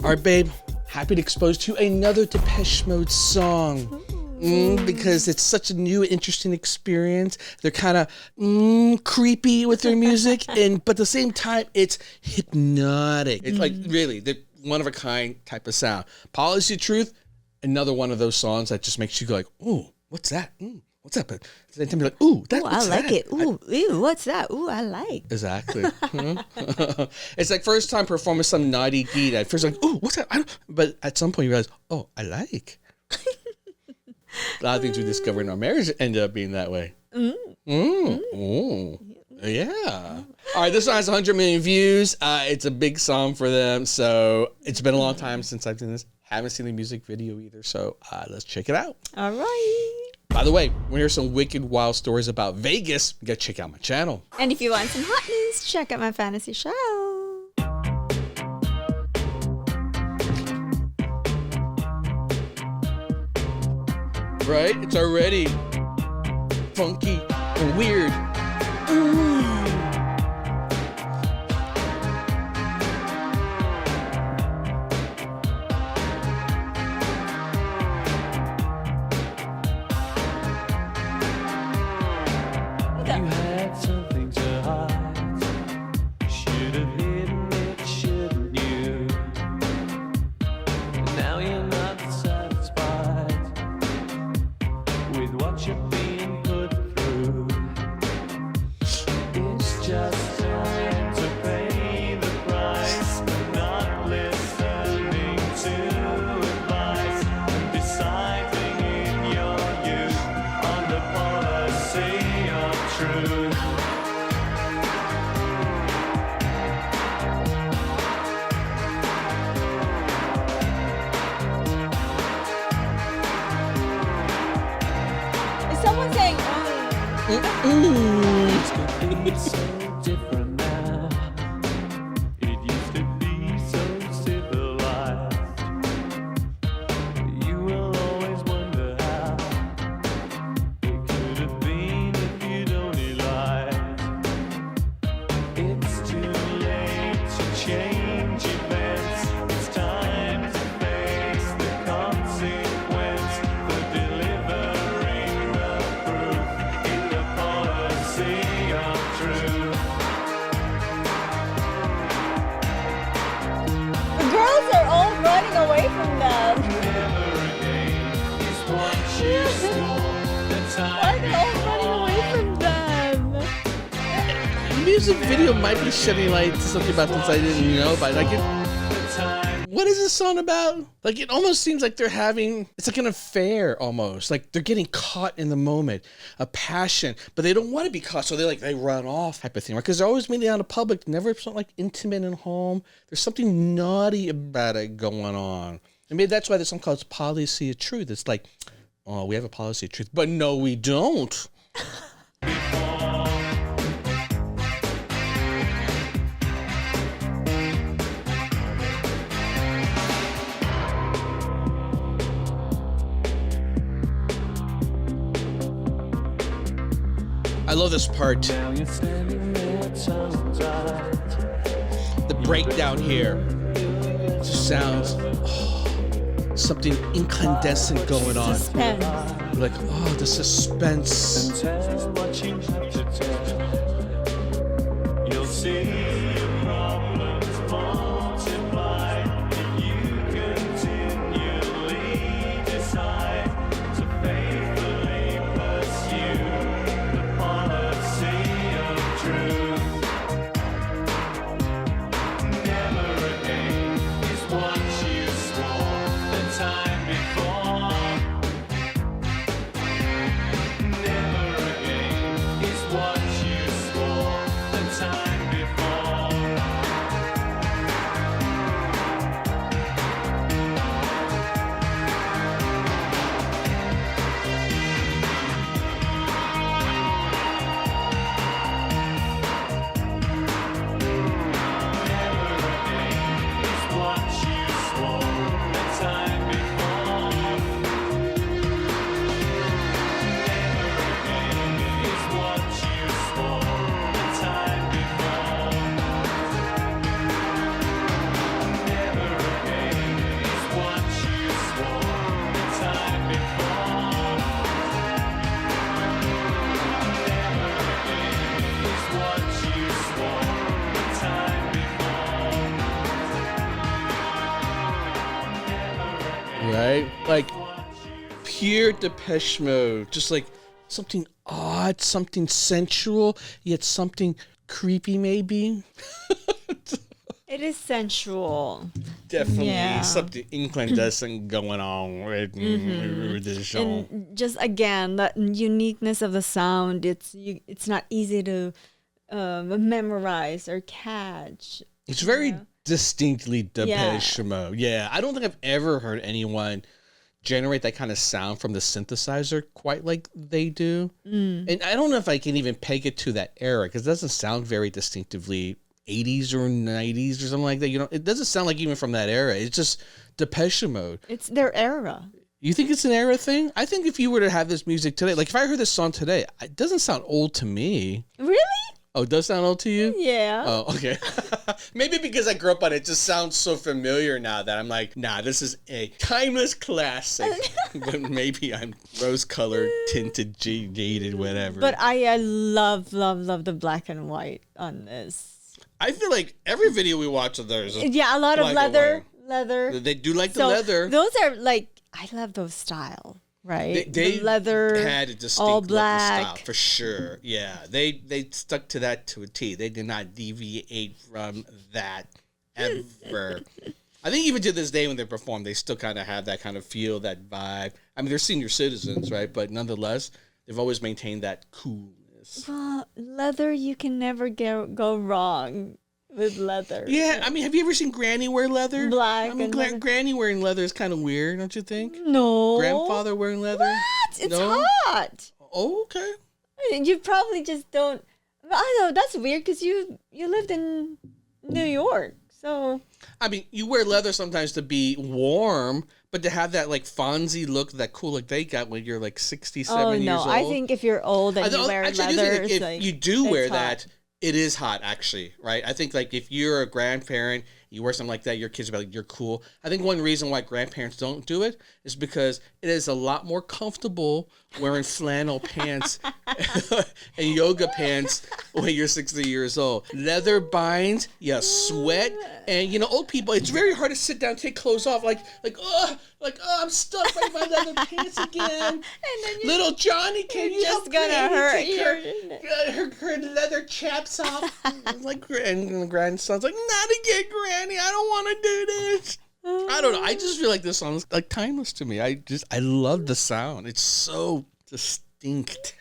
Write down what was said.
All right, babe. Happy to expose to you another Depeche Mode song. Because it's such a new, interesting experience. They're kind of creepy with their music, but at the same time, it's hypnotic. It's like really, they're one of a kind type of sound. Policy of Truth, another one of those songs that just makes you go like, "Ooh, what's that? What's that?" But then to be like, "Ooh, that's I like it. Ooh, ew, what's that? Ooh, I like." Exactly. It's like first time performing some naughty gee that first like, "Ooh, what's that?" But at some point you realize, "Oh, I like." A lot of things we discover in our marriage ended up being that way. Yeah. All right, this song has 100 million views. It's a big song for them. So it's been a long time since I've done this. Haven't seen the music video either. So let's check it out. All right. By the way, when here's some wicked wild stories about Vegas, you gotta check out my channel. And if you want some hot news, check out my fantasy show. Right? It's already funky and weird. You had something to hide. Should have hidden it, shouldn't you? Now you're not satisfied with what you're being put through. It's just time to pay the price of not listening to advice and deciding in your youth on the policy of truth. Is someone saying, It's gonna be so different now. It used to be so civilized. You will always wonder how it could have been if you'd only lied. It's too late to change events. It's time to face the consequence for delivering the proof in the policy of truth. the girls are all running away from them. Never again is what you stole. The Why are time they all running away from them? The music video might be shedding light to something about this I didn't know, but like what is this song about? Like it almost seems like they're having, it's like an affair almost. Like they're getting caught in the moment, a passion, but they don't want to be caught. So they run off type of thing, right? Because they're always meeting out in public, never something like intimate and home. There's something naughty about it going on. And maybe that's why there's something called policy of truth. It's like, oh, we have a policy of truth, but no, we don't. I love this part. Now you're standing there tongue-tied. The breakdown here just sounds something incandescent going on. Suspense. Like, oh, the suspense. Tell what you have to tell. You'll see your problems multiply if you continually decide to faithfully pursue the policy of truth. Never again is what you swore the time before. Never again is what you swore the time before. right? Like pure Depeche Mode, just like something odd, something sensual, yet something creepy maybe. It is sensual. Definitely Yeah. something incandescent going on with this song. And just again, that uniqueness of the sound, it's not easy to memorize or catch. It's very distinctly Depeche Mode. Yeah, I don't think I've ever heard anyone generate that kind of sound from the synthesizer quite like they do. And I don't know if I can even peg it to that era because it doesn't sound very distinctively 80s or 90s or something like that. You know, it doesn't sound like even from that era. It's just Depeche Mode. It's their era. You think it's an era thing? I think if you were to have this music today, like if I heard this song today, it doesn't sound old to me. Really? Oh, it does sound old to you? Yeah. Oh, okay. Maybe because I grew up on it, it just sounds so familiar now that I'm like, nah, this is a timeless classic. But maybe I'm rose-colored, tinted, jaded, whatever. But I love the black and white on this. I feel like every video we watch of theirs is Yeah, a lot of black and leather. white. They do like the So leather. those are like, I love those style, right? They the leather, had a distinct all look and black. style for sure. Yeah, they stuck to that to a T. They did not deviate from that ever. I think even to this day when they perform, they still kind of have that kind of feel, that vibe. I mean, they're senior citizens, right? But nonetheless, they've always maintained that coolness. Well, leather, you can never go wrong with leather. Yeah, I mean, have you ever seen Granny wear leather? Black I mean, and leather. Granny wearing leather is kind of weird, don't you think? No. Grandfather wearing leather? What? It's No? hot. Oh, okay. You probably just don't. I know that's weird because you lived in New York, so I mean, you wear leather sometimes to be warm, but to have that like Fonzie look, that cool look they got when you're like 67 years old. I think if you're old and you wear actually, I do leather, think it's if like, you do it's wear hot. that, it is hot actually, right? I think like if you're a grandparent, you wear something like that, your kids will be like, you're cool. I think one reason why grandparents don't do it is because it is a lot more comfortable wearing flannel pants and yoga pants when you're 60 years old. Leather binds, you sweat, and you know, old people, it's very hard to sit down, take clothes off, oh, I'm stuck by my leather pants again. And then you Little Johnny, can you just help gonna Granny hurt take her leather chaps off? Like, and the grandson's like, not again, Granny. I don't want to do this. I don't know. I just feel like this song is like timeless to me. I love the sound. It's so distinct.